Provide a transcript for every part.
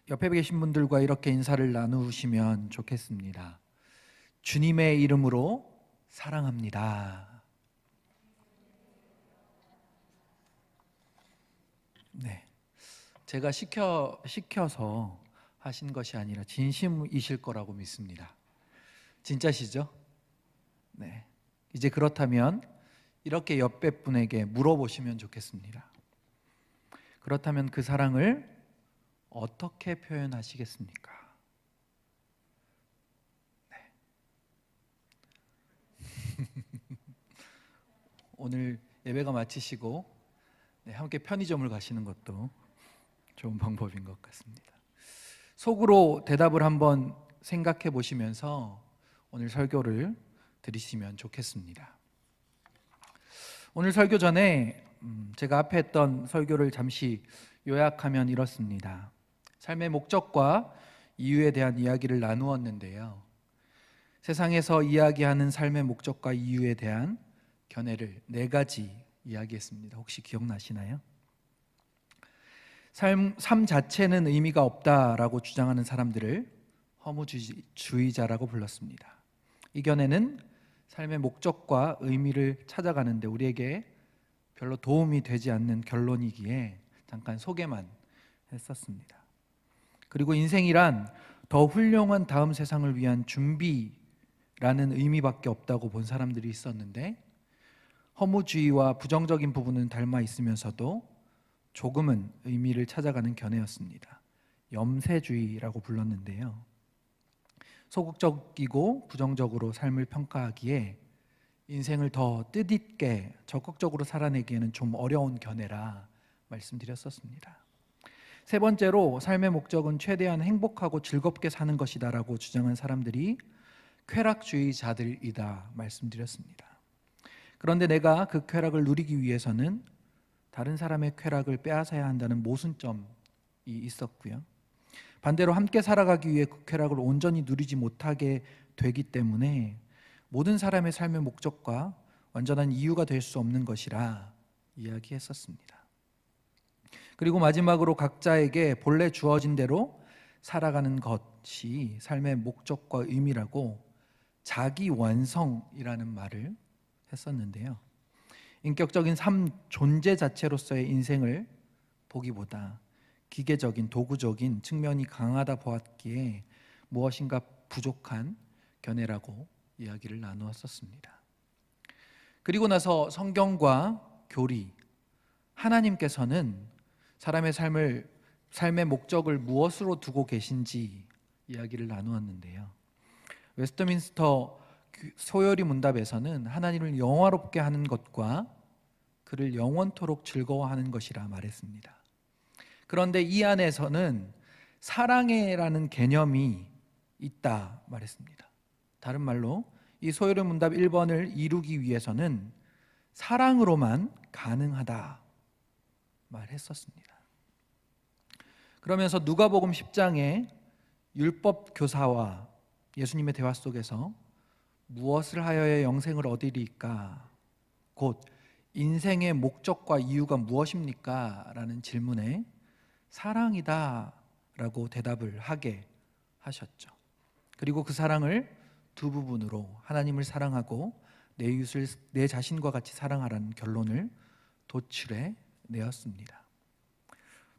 옆에 계신 분들과 이렇게 인사를 나누시면 좋겠습니다. 주님의 이름으로 사랑합니다. 네, 제가 시켜서 하신 것이 아니라 진심이실 거라고 믿습니다. 진짜시죠? 네. 이제 그렇다면 이렇게 옆에 분에게 물어보시면 좋겠습니다. 그렇다면 그 사랑을 어떻게 표현하시겠습니까? 네. 오늘 예배가 마치시고 함께 편의점을 가시는 것도 좋은 방법인 것 같습니다. 속으로 대답을 한번 생각해 보시면서 오늘 설교를 들으시면 좋겠습니다. 오늘 설교 전에 제가 앞에 했던 설교를 잠시 요약하면 이렇습니다. 삶의 목적과 이유에 대한 이야기를 나누었는데요. 세상에서 이야기하는 삶의 목적과 이유에 대한 견해를 4가지 이야기했습니다. 혹시 기억나시나요? 삶 자체는 의미가 없다라고 주장하는 사람들을 허무주의자라고 불렀습니다. 이 견해는 삶의 목적과 의미를 찾아가는데 우리에게 별로 도움이 되지 않는 결론이기에 잠깐 소개만 했었습니다. 그리고 인생이란 더 훌륭한 다음 세상을 위한 준비라는 의미밖에 없다고 본 사람들이 있었는데, 허무주의와 부정적인 부분은 닮아 있으면서도 조금은 의미를 찾아가는 견해였습니다. 염세주의라고 불렀는데요. 소극적이고 부정적으로 삶을 평가하기에 인생을 더 뜻있게 적극적으로 살아내기에는 좀 어려운 견해라 말씀드렸었습니다. 3번째로 삶의 목적은 최대한 행복하고 즐겁게 사는 것이다라고 주장한 사람들이 쾌락주의자들이다 말씀드렸습니다. 그런데 내가 그 쾌락을 누리기 위해서는 다른 사람의 쾌락을 빼앗아야 한다는 모순점이 있었고요. 반대로 함께 살아가기 위해 그 쾌락을 온전히 누리지 못하게 되기 때문에 모든 사람의 삶의 목적과 완전한 이유가 될 수 없는 것이라 이야기했었습니다. 그리고 마지막으로 각자에게 본래 주어진 대로 살아가는 것이 삶의 목적과 의미라고 자기 완성이라는 말을 했었는데요. 인격적인 삶 존재 자체로서의 인생을 보기보다 기계적인 도구적인 측면이 강하다 보았기에 무엇인가 부족한 견해라고 이야기를 나누었었습니다. 그리고 나서 성경과 교리, 하나님께서는 사람의 삶의 목적을 무엇으로 두고 계신지 이야기를 나누었는데요. 웨스트민스터 소요리 문답에서는 하나님을 영화롭게 하는 것과 그를 영원토록 즐거워하는 것이라 말했습니다. 그런데 이 안에서는 사랑해라는 개념이 있다 말했습니다. 다른 말로 이 소요리 문답 1번을 이루기 위해서는 사랑으로만 가능하다 말했었습니다. 그러면서 누가복음 10장의 율법 교사와 예수님의 대화 속에서 무엇을 하여야 영생을 얻으리까? 곧 인생의 목적과 이유가 무엇입니까? 라는 질문에 사랑이다 라고 대답을 하게 하셨죠. 그리고 그 사랑을 2부분으로 하나님을 사랑하고 내 이웃을 내 자신과 같이 사랑하라는 결론을 도출해 내었습니다.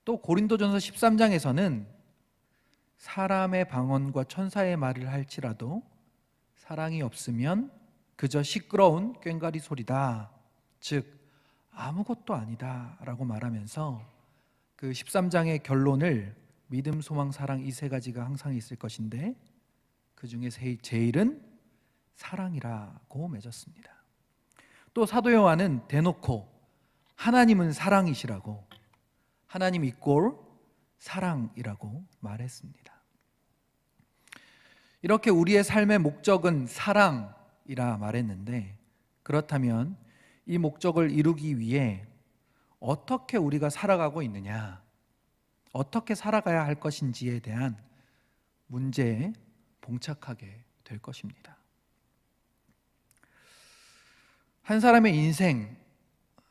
또 고린도전서 13장에서는 사람의 방언과 천사의 말을 할지라도 사랑이 없으면 그저 시끄러운 꽹과리 소리다, 즉 아무것도 아니다 라고 말하면서 그 13장의 결론을 믿음, 소망, 사랑 이 3가지가 항상 있을 것인데 그 중에 제일은 사랑이라고 맺었습니다. 또 사도 요한은 대놓고 하나님은 사랑이시라고, 하나님 이꼴 사랑이라고 말했습니다. 이렇게 우리의 삶의 목적은 사랑이라 말했는데, 그렇다면 이 목적을 이루기 위해 어떻게 우리가 살아가고 있느냐, 어떻게 살아가야 할 것인지에 대한 문제에 봉착하게 될 것입니다. 한 사람의 인생,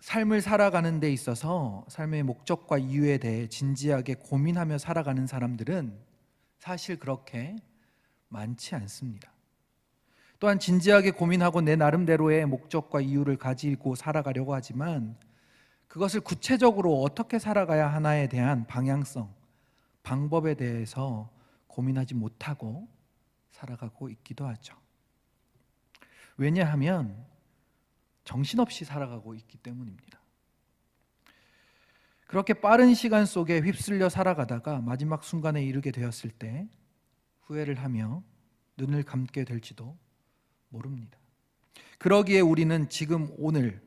삶을 살아가는 데 있어서 삶의 목적과 이유에 대해 진지하게 고민하며 살아가는 사람들은 사실 그렇게 많지 않습니다. 또한 진지하게 고민하고 내 나름대로의 목적과 이유를 가지고 살아가려고 하지만 그것을 구체적으로 어떻게 살아가야 하나에 대한 방향성, 방법에 대해서 고민하지 못하고 살아가고 있기도 하죠. 왜냐하면 정신없이 살아가고 있기 때문입니다. 그렇게 빠른 시간 속에 휩쓸려 살아가다가 마지막 순간에 이르게 되었을 때 후회를 하며 눈을 감게 될지도 모릅니다. 그러기에 우리는 지금 오늘은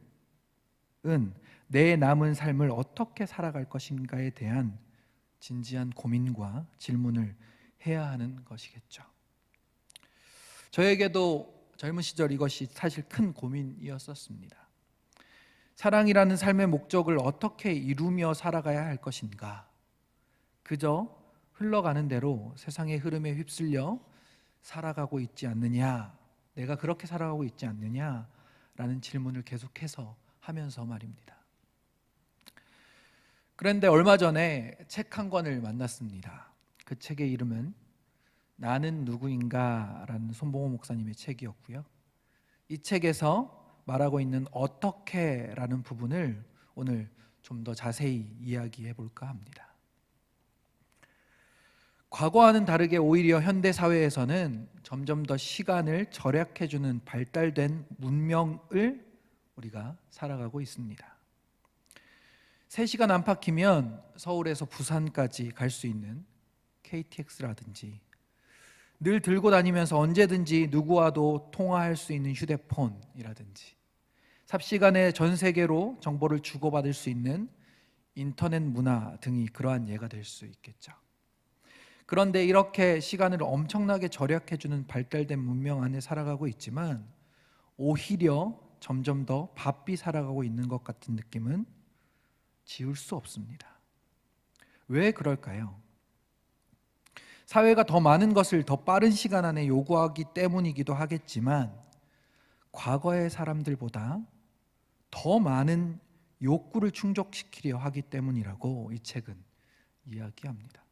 내 남은 삶을 어떻게 살아갈 것인가에 대한 진지한 고민과 질문을 해야 하는 것이겠죠. 저에게도 젊은 시절 이것이 사실 큰 고민이었었습니다. 사랑이라는 삶의 목적을 어떻게 이루며 살아가야 할 것인가? 그저 흘러가는 대로 세상의 흐름에 휩쓸려 살아가고 있지 않느냐? 내가 그렇게 살아가고 있지 않느냐? 라는 질문을 계속해서 하면서 말입니다. 그런데 얼마 전에 책 한 권을 만났습니다. 그 책의 이름은 나는 누구인가? 라는 손봉호 목사님의 책이었고요. 이 책에서 말하고 있는 어떻게 라는 부분을 오늘 좀 더 자세히 이야기해 볼까 합니다. 과거와는 다르게 오히려 현대 사회에서는 점점 더 시간을 절약해 주는 발달된 문명을 우리가 살아가고 있습니다. 3시간 안팎이면 서울에서 부산까지 갈 수 있는 KTX라든지 늘 들고 다니면서 언제든지 누구와도 통화할 수 있는 휴대폰이라든지 삽시간에 전 세계로 정보를 주고받을 수 있는 인터넷 문화 등이 그러한 예가 될 수 있겠죠. 그런데 이렇게 시간을 엄청나게 절약해주는 발달된 문명 안에 살아가고 있지만 오히려 점점 더 바삐 살아가고 있는 것 같은 느낌은 지울 수 없습니다. 왜 그럴까요? 사회가 더 많은 것을 더 빠른 시간 안에 요구하기 때문이기도 하겠지만 과거의 사람들보다 더 많은 욕구를 충족시키려 하기 때문이라고 이 책은 이야기합니다.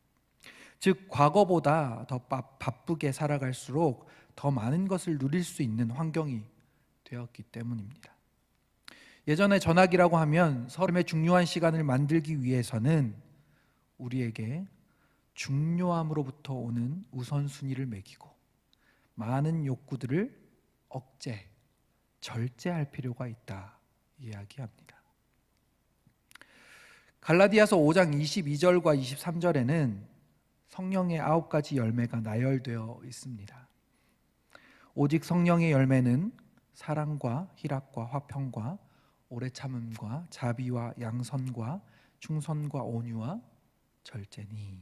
즉 과거보다 더 바쁘게 살아갈수록 더 많은 것을 누릴 수 있는 환경이 되었기 때문입니다. 예전에 전화기라고 하면 삶의 중요한 시간을 만들기 위해서는 우리에게 중요함으로부터 오는 우선순위를 매기고 많은 욕구들을 억제, 절제할 필요가 있다 이야기합니다. 갈라디아서 5장 22절과 23절에는 성령의 9가지 열매가 나열되어 있습니다. 오직 성령의 열매는 사랑과 희락과 화평과 오래 참음과 자비와 양선과 충선과 온유와 절제니.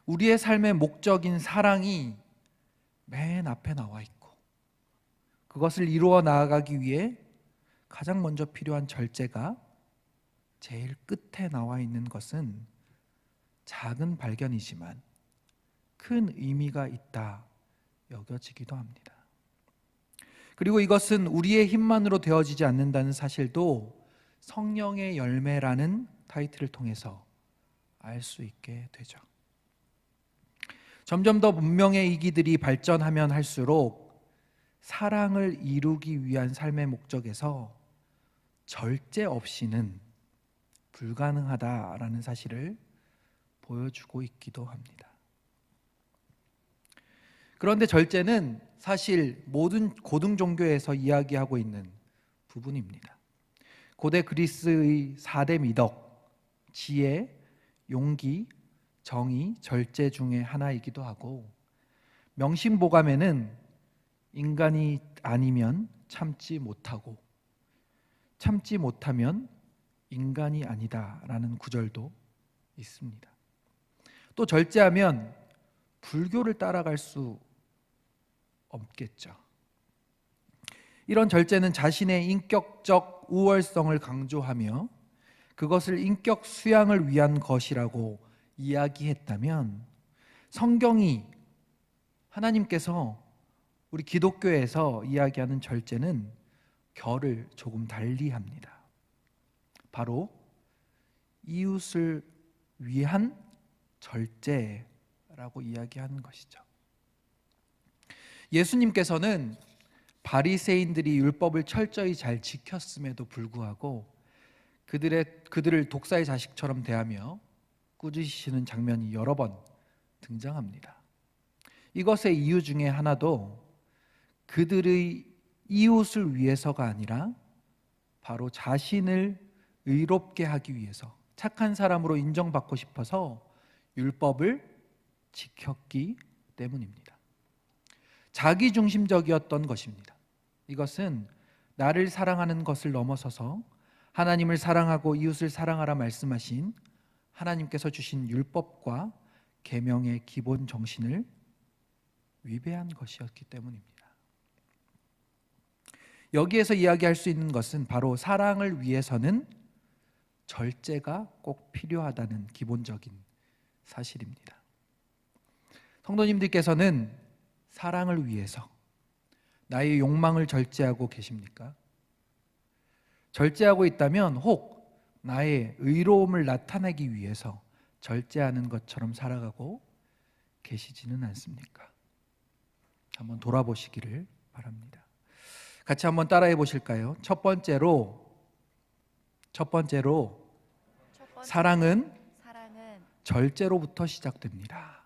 우리의 삶의 목적인 사랑이 맨 앞에 나와 있고 그것을 이루어 나아가기 위해 가장 먼저 필요한 절제가 제일 끝에 나와 있는 것은 작은 발견이지만 큰 의미가 있다 여겨지기도 합니다. 그리고 이것은 우리의 힘만으로 되어지지 않는다는 사실도 성령의 열매라는 타이틀을 통해서 알 수 있게 되죠. 점점 더 문명의 이기들이 발전하면 할수록 사랑을 이루기 위한 삶의 목적에서 절제 없이는 불가능하다라는 사실을 보여주고 있기도 합니다. 그런데 절제는 사실 모든 고등 종교에서 이야기하고 있는 부분입니다. 고대 그리스의 4대 미덕, 지혜, 용기, 정의, 절제 중에 하나이기도 하고 명심보감에는 인간이 아니면 참지 못하고 참지 못하면 인간이 아니다라는 구절도 있습니다. 또 절제하면 불교를 따라갈 수 없겠죠. 이런 절제는 자신의 인격적 우월성을 강조하며 그것을 인격 수양을 위한 것이라고 이야기했다면 성경이 하나님께서 우리 기독교에서 이야기하는 절제는 결을 조금 달리합니다. 바로 이웃을 위한 절제라고 이야기하는 것이죠. 예수님께서는 바리새인들이 율법을 철저히 잘 지켰음에도 불구하고 그들을 독사의 자식처럼 대하며 꾸짖으시는 장면이 여러 번 등장합니다. 이것의 이유 중에 하나도 그들의 이웃을 위해서가 아니라 바로 자신을 의롭게 하기 위해서, 착한 사람으로 인정받고 싶어서 율법을 지켰기 때문입니다. 자기중심적이었던 것입니다. 이것은 나를 사랑하는 것을 넘어서서 하나님을 사랑하고 이웃을 사랑하라 말씀하신 하나님께서 주신 율법과 계명의 기본 정신을 위배한 것이었기 때문입니다. 여기에서 이야기할 수 있는 것은 바로 사랑을 위해서는 절제가 꼭 필요하다는 기본적인 사실입니다. 성도님들께서는 사랑을 위해서 나의 욕망을 절제하고 계십니까? 절제하고 있다면 혹 나의 의로움을 나타내기 위해서 절제하는 것처럼 살아가고 계시지는 않습니까? 한번 돌아보시기를 바랍니다. 같이 한번 따라해 보실까요? 첫 번째로 사랑은 절제로부터 시작됩니다.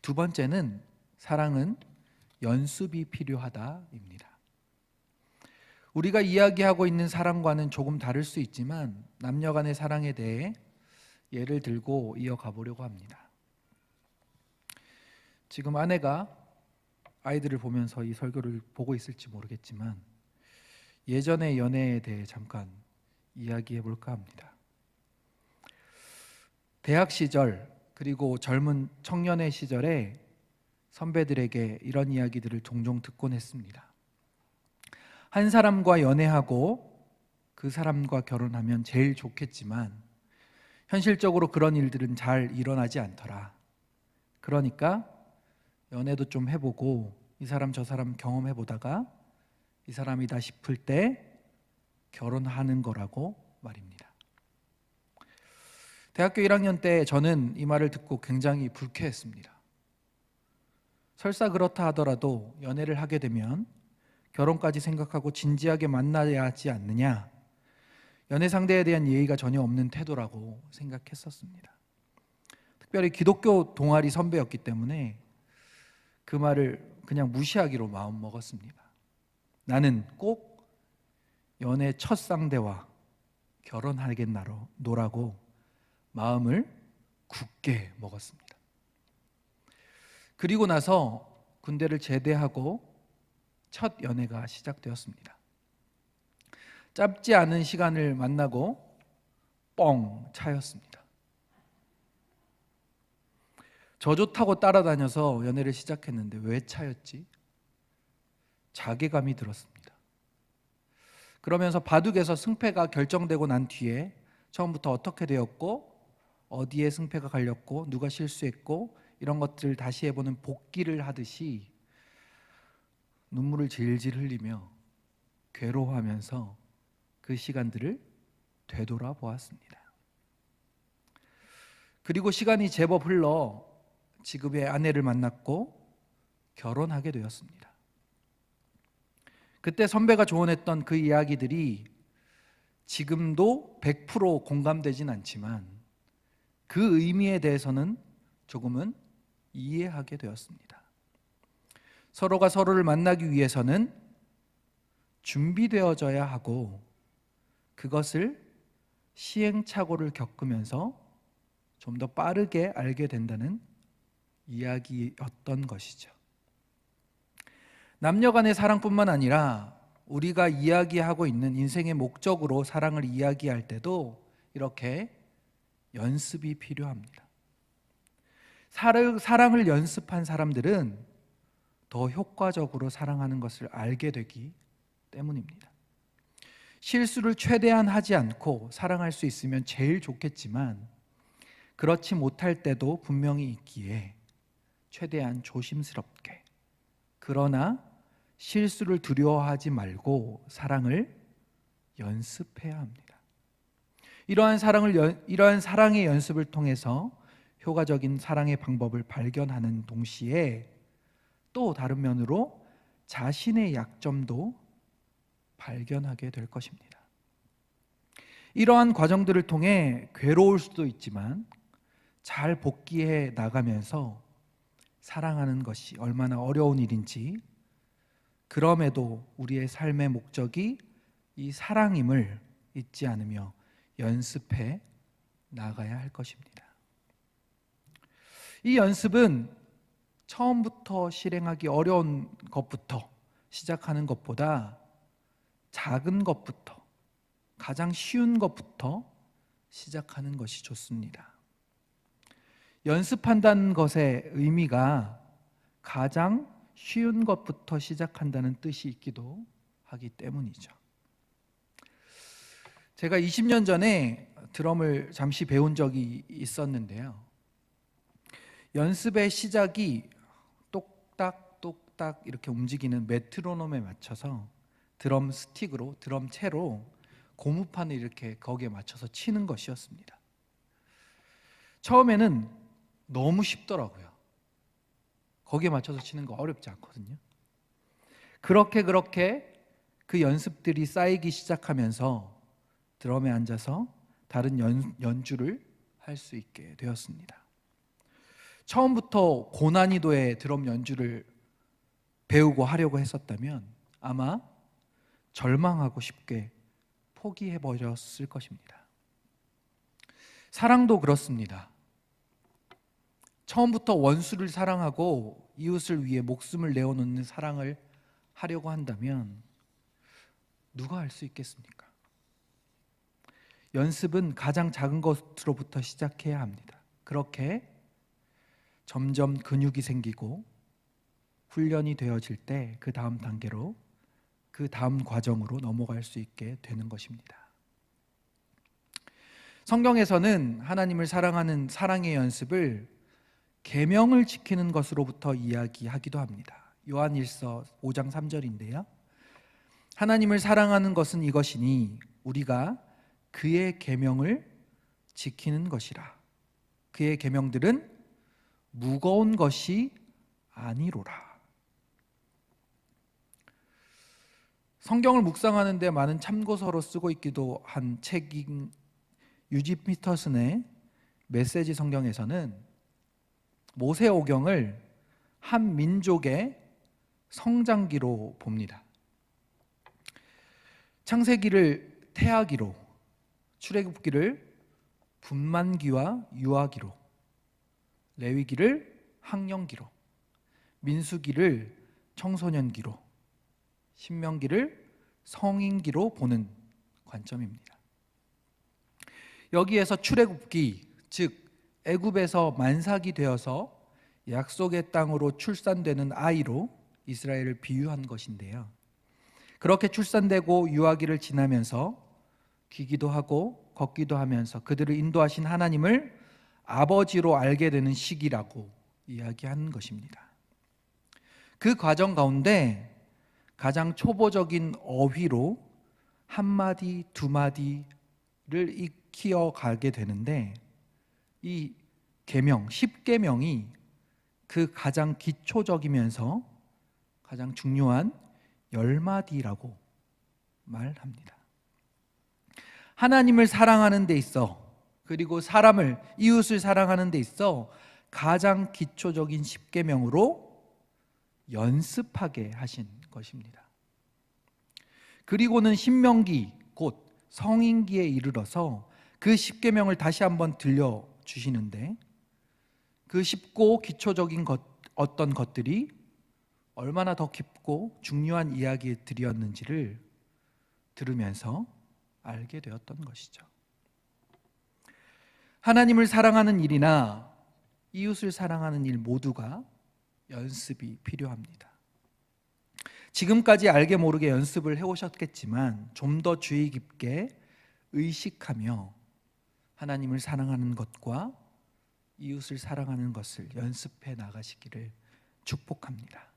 두 번째는 사랑은 연습이 필요하다입니다. 우리가 이야기하고 있는 사랑과는 조금 다를 수 있지만 남녀 간의 사랑에 대해 예를 들고 이어가 보려고 합니다. 지금 아내가 아이들을 보면서 이 설교를 보고 있을지 모르겠지만 예전의 연애에 대해 잠깐 이야기해 볼까 합니다. 대학 시절 그리고 젊은 청년의 시절에 선배들에게 이런 이야기들을 종종 듣곤 했습니다. 한 사람과 연애하고 그 사람과 결혼하면 제일 좋겠지만 현실적으로 그런 일들은 잘 일어나지 않더라. 그러니까 연애도 좀 해보고 이 사람 저 사람 경험해보다가 이 사람이다 싶을 때 결혼하는 거라고 말입니다. 대학교 1학년 때 저는 이 말을 듣고 굉장히 불쾌했습니다. 설사 그렇다 하더라도 연애를 하게 되면 결혼까지 생각하고 진지하게 만나야 하지 않느냐, 연애 상대에 대한 예의가 전혀 없는 태도라고 생각했었습니다. 특별히 기독교 동아리 선배였기 때문에 그 말을 그냥 무시하기로 마음 먹었습니다. 나는 꼭 연애 첫 상대와 결혼하겠노라고 마음을 굳게 먹었습니다. 그리고 나서 군대를 제대하고 첫 연애가 시작되었습니다. 짧지 않은 시간을 만나고 뻥 차였습니다. 저 좋다고 따라다녀서 연애를 시작했는데 왜 차였지? 자괴감이 들었습니다. 그러면서 바둑에서 승패가 결정되고 난 뒤에 처음부터 어떻게 되었고 어디에 승패가 갈렸고 누가 실수했고 이런 것들을 다시 해보는 복기를 하듯이 눈물을 질질 흘리며 괴로워하면서 그 시간들을 되돌아보았습니다. 그리고 시간이 제법 흘러 지금의 아내를 만났고 결혼하게 되었습니다. 그때 선배가 조언했던 그 이야기들이 지금도 100% 공감되진 않지만 그 의미에 대해서는 조금은 이해하게 되었습니다. 서로가 서로를 만나기 위해서는 준비되어져야 하고 그것을 시행착오를 겪으면서 좀 더 빠르게 알게 된다는 이야기였던 것이죠. 남녀 간의 사랑뿐만 아니라 우리가 이야기하고 있는 인생의 목적으로 사랑을 이야기할 때도 이렇게 연습이 필요합니다. 사랑을 연습한 사람들은 더 효과적으로 사랑하는 것을 알게 되기 때문입니다. 실수를 최대한 하지 않고 사랑할 수 있으면 제일 좋겠지만 그렇지 못할 때도 분명히 있기에 최대한 조심스럽게, 그러나 실수를 두려워하지 말고 사랑을 연습해야 합니다. 이러한 사랑의 연습을 통해서 효과적인 사랑의 방법을 발견하는 동시에 또 다른 면으로 자신의 약점도 발견하게 될 것입니다. 이러한 과정들을 통해 괴로울 수도 있지만 잘 복귀해 나가면서 사랑하는 것이 얼마나 어려운 일인지, 그럼에도 우리의 삶의 목적이 이 사랑임을 잊지 않으며 연습해 나가야 할 것입니다. 이 연습은 처음부터 실행하기 어려운 것부터 시작하는 것보다 작은 것부터, 가장 쉬운 것부터 시작하는 것이 좋습니다. 연습한다는 것의 의미가 가장 쉬운 것부터 시작한다는 뜻이 있기도 하기 때문이죠. 제가 20년 전에 드럼을 잠시 배운 적이 있었는데요. 연습의 시작이 똑딱 이렇게 움직이는 메트로놈에 맞춰서 드럼 스틱으로, 드럼 채로 고무판을 이렇게 거기에 맞춰서 치는 것이었습니다. 처음에는 너무 쉽더라고요. 거기에 맞춰서 치는 거 어렵지 않거든요. 그렇게 그 연습들이 쌓이기 시작하면서 드럼에 앉아서 다른 연주를 할 수 있게 되었습니다. 처음부터 고난이도의 드럼 연주를 배우고 하려고 했었다면 아마 절망하고 쉽게 포기해버렸을 것입니다. 사랑도 그렇습니다. 처음부터 원수를 사랑하고 이웃을 위해 목숨을 내어놓는 사랑을 하려고 한다면 누가 할 수 있겠습니까? 연습은 가장 작은 것으로부터 시작해야 합니다. 그렇게 점점 근육이 생기고 훈련이 되어질 때 그 다음 단계로, 그 다음 과정으로 넘어갈 수 있게 되는 것입니다. 성경에서는 하나님을 사랑하는 사랑의 연습을 계명을 지키는 것으로부터 이야기하기도 합니다. 요한일서 5장 3절인데요. 하나님을 사랑하는 것은 이것이니 우리가 그의 계명을 지키는 것이라. 그의 계명들은 무거운 것이 아니로라. 성경을 묵상하는 데 많은 참고서로 쓰고 있기도 한 책인 유지 피터슨의 메시지 성경에서는 모세오경을 한 민족의 성장기로 봅니다. 창세기를 태아기로, 출애굽기를 분만기와 유아기로, 레위기를 학령기로, 민수기를 청소년기로, 신명기를 성인기로 보는 관점입니다. 여기에서 출애굽기, 즉 애굽에서 만삭이 되어서 약속의 땅으로 출산되는 아이로 이스라엘을 비유한 것인데요. 그렇게 출산되고 유아기를 지나면서 귀기도 하고 걷기도 하면서 그들을 인도하신 하나님을 아버지로 알게 되는 시기라고 이야기하는 것입니다. 그 과정 가운데 가장 초보적인 어휘로 한 마디, 두 마디를 익혀 가게 되는데 이 계명, 10계명이 그 가장 기초적이면서 가장 중요한 10마디라고 말합니다. 하나님을 사랑하는 데 있어, 그리고 사람을, 이웃을 사랑하는 데 있어 가장 기초적인 10계명으로 연습하게 하신 것입니다. 그리고는 신명기, 곧 성인기에 이르러서 그 10계명을 다시 한번 들려주시는데 그 쉽고 기초적인 어떤 것들이 얼마나 더 깊고 중요한 이야기들이었는지를 들으면서 알게 되었던 것이죠. 하나님을 사랑하는 일이나 이웃을 사랑하는 일 모두가 연습이 필요합니다. 지금까지 알게 모르게 연습을 해오셨겠지만 좀 더 주의 깊게 의식하며 하나님을 사랑하는 것과 이웃을 사랑하는 것을 연습해 나가시기를 축복합니다.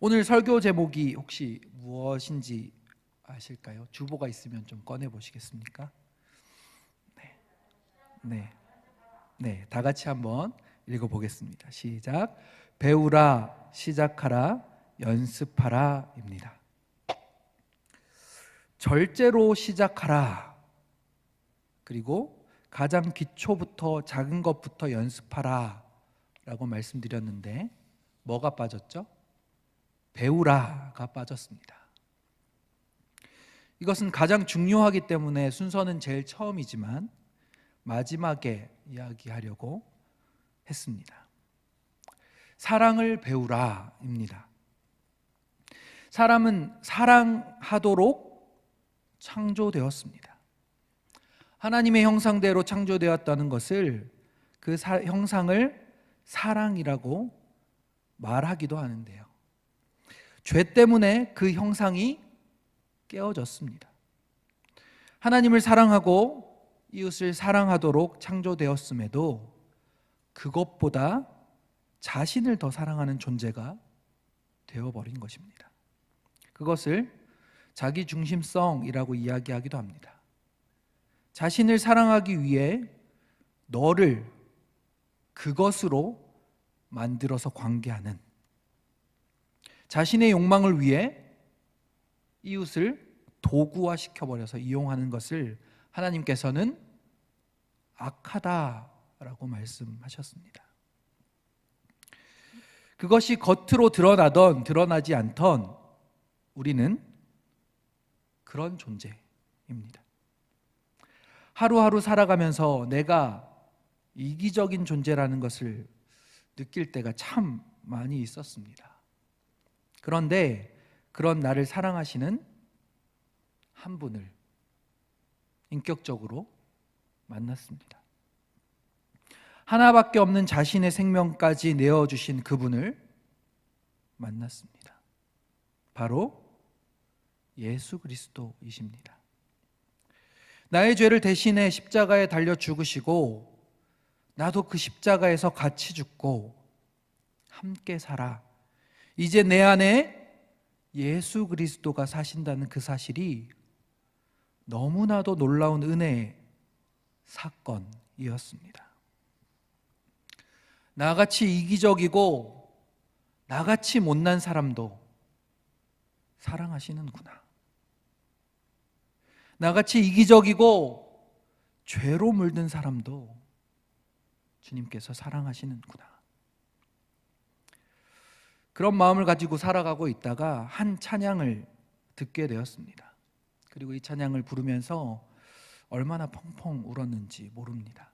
오늘 설교 제목이 혹시 무엇인지 아실까요? 주보가 있으면 좀 꺼내 보시겠습니까? 네, 다 같이 한번 읽어보겠습니다. 시작. 배우라, 시작하라, 연습하라입니다. 절제로 시작하라. 그리고 가장 기초부터 작은 것부터 연습하라 라고 말씀드렸는데 뭐가 빠졌죠? 배우라가 빠졌습니다. 이것은 가장 중요하기 때문에 순서는 제일 처음이지만 마지막에 이야기하려고 했습니다. 사랑을 배우라입니다. 사람은 사랑하도록 창조되었습니다. 하나님의 형상대로 창조되었다는 것을 그 형상을 사랑이라고 말하기도 하는데요. 죄 때문에 그 형상이 깨어졌습니다. 하나님을 사랑하고 이웃을 사랑하도록 창조되었음에도 그것보다 자신을 더 사랑하는 존재가 되어버린 것입니다. 그것을 자기중심성이라고 이야기하기도 합니다. 자신을 사랑하기 위해 너를 그것으로 만들어서 관계하는, 자신의 욕망을 위해 이웃을 도구화시켜버려서 이용하는 것을 하나님께서는 악하다라고 말씀하셨습니다. 그것이 겉으로 드러나던 드러나지 않던 우리는 그런 존재입니다. 하루하루 살아가면서 내가 이기적인 존재라는 것을 느낄 때가 참 많이 있었습니다. 그런데 그런 나를 사랑하시는 한 분을 인격적으로 만났습니다. 하나밖에 없는 자신의 생명까지 내어주신 그분을 만났습니다. 바로 예수 그리스도이십니다. 나의 죄를 대신해 십자가에 달려 죽으시고 나도 그 십자가에서 같이 죽고 함께 살아 이제 내 안에 예수 그리스도가 사신다는 그 사실이 너무나도 놀라운 은혜의 사건이었습니다. 나같이 이기적이고 나같이 못난 사람도 사랑하시는구나. 나같이 이기적이고 죄로 물든 사람도 주님께서 사랑하시는구나. 그런 마음을 가지고 살아가고 있다가 한 찬양을 듣게 되었습니다. 그리고 이 찬양을 부르면서 얼마나 펑펑 울었는지 모릅니다.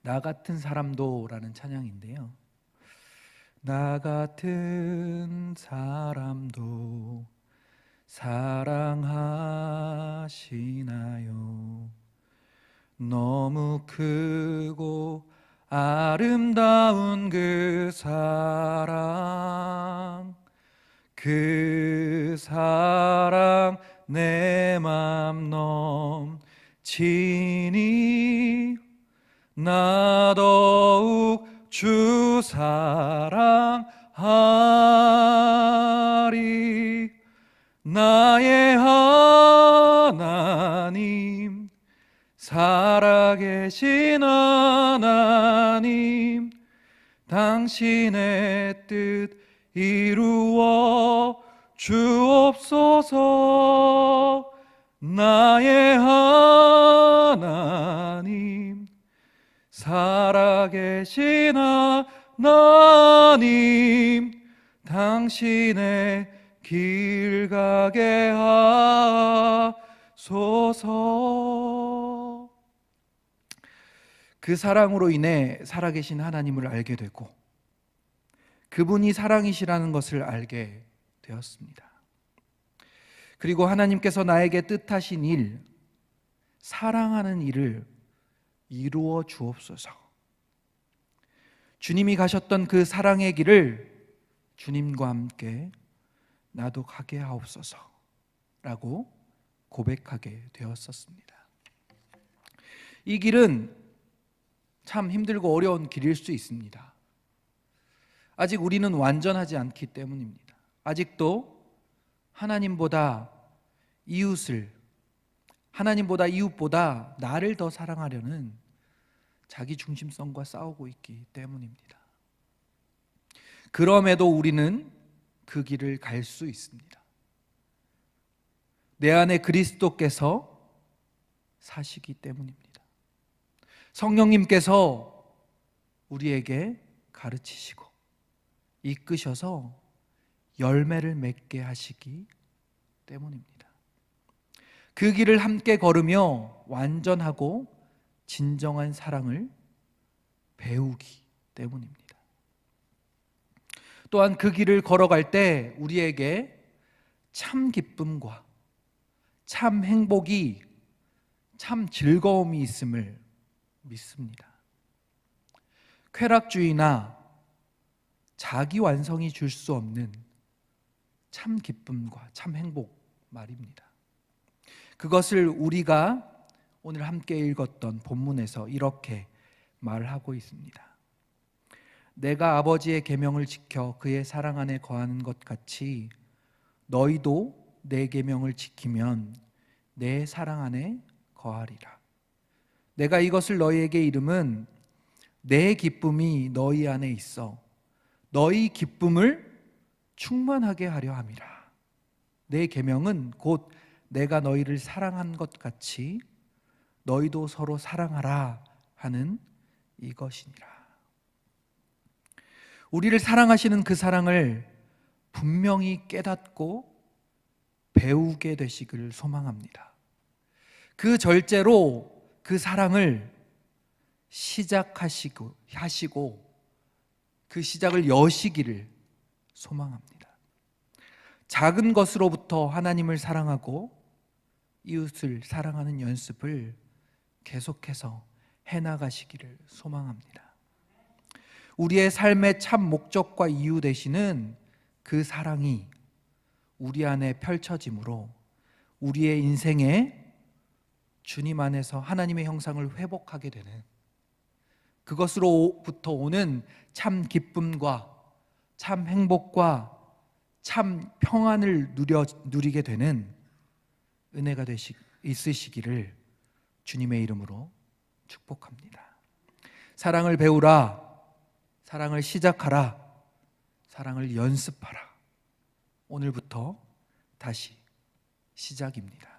나 같은 사람도 라는 찬양인데요. 나 같은 사람도 사랑하시나요? 너무 크고 아름다운 그 사랑 내 맘 넘치니 나 더욱 주 사랑하리. 나의 하나님 살아계신 하나님 당신의 뜻 이루어 주옵소서. 나의 하나님 살아계신 하나님 당신의 길 가게 하소서. 그 사랑으로 인해 살아계신 하나님을 알게 되고 그분이 사랑이시라는 것을 알게 되었습니다. 그리고 하나님께서 나에게 뜻하신 일, 사랑하는 일을 이루어 주옵소서. 주님이 가셨던 그 사랑의 길을 주님과 함께 나도 가게 하옵소서 라고 고백하게 되었었습니다. 이 길은 참 힘들고 어려운 길일 수 있습니다. 아직 우리는 완전하지 않기 때문입니다. 아직도 하나님보다 이웃보다 나를 더 사랑하려는 자기 중심성과 싸우고 있기 때문입니다. 그럼에도 우리는 그 길을 갈 수 있습니다. 내 안에 그리스도께서 사시기 때문입니다. 성령님께서 우리에게 가르치시고 이끄셔서 열매를 맺게 하시기 때문입니다. 그 길을 함께 걸으며 완전하고 진정한 사랑을 배우기 때문입니다. 또한 그 길을 걸어갈 때 우리에게 참 기쁨과 참 행복이, 참 즐거움이 있음을 믿습니다. 쾌락주의나 자기 완성이 줄 수 없는 참 기쁨과 참 행복 말입니다. 그것을 우리가 오늘 함께 읽었던 본문에서 이렇게 말하고 있습니다. 내가 아버지의 계명을 지켜 그의 사랑 안에 거하는 것 같이 너희도 내 계명을 지키면 내 사랑 안에 거하리라. 내가 이것을 너희에게 이름은 내 기쁨이 너희 안에 있어 너희 기쁨을 충만하게 하려 함이라. 내 계명은 곧 내가 너희를 사랑한 것 같이 너희도 서로 사랑하라 하는 이것이니라. 우리를 사랑하시는 그 사랑을 분명히 깨닫고 배우게 되시기를 소망합니다. 그 절제로 그 사랑을 시작하시고 그 시작을 여시기를 소망합니다. 작은 것으로부터 하나님을 사랑하고 이웃을 사랑하는 연습을 계속해서 해나가시기를 소망합니다. 우리의 삶의 참 목적과 이유 되시는 그 사랑이 우리 안에 펼쳐지므로 우리의 인생에 주님 안에서 하나님의 형상을 회복하게 되는, 그것으로부터 오는 참 기쁨과 참 행복과 참 평안을 누리게 되는 은혜가 있으시기를 주님의 이름으로 축복합니다. 사랑을 배우라, 사랑을 시작하라, 사랑을 연습하라. 오늘부터 다시 시작입니다.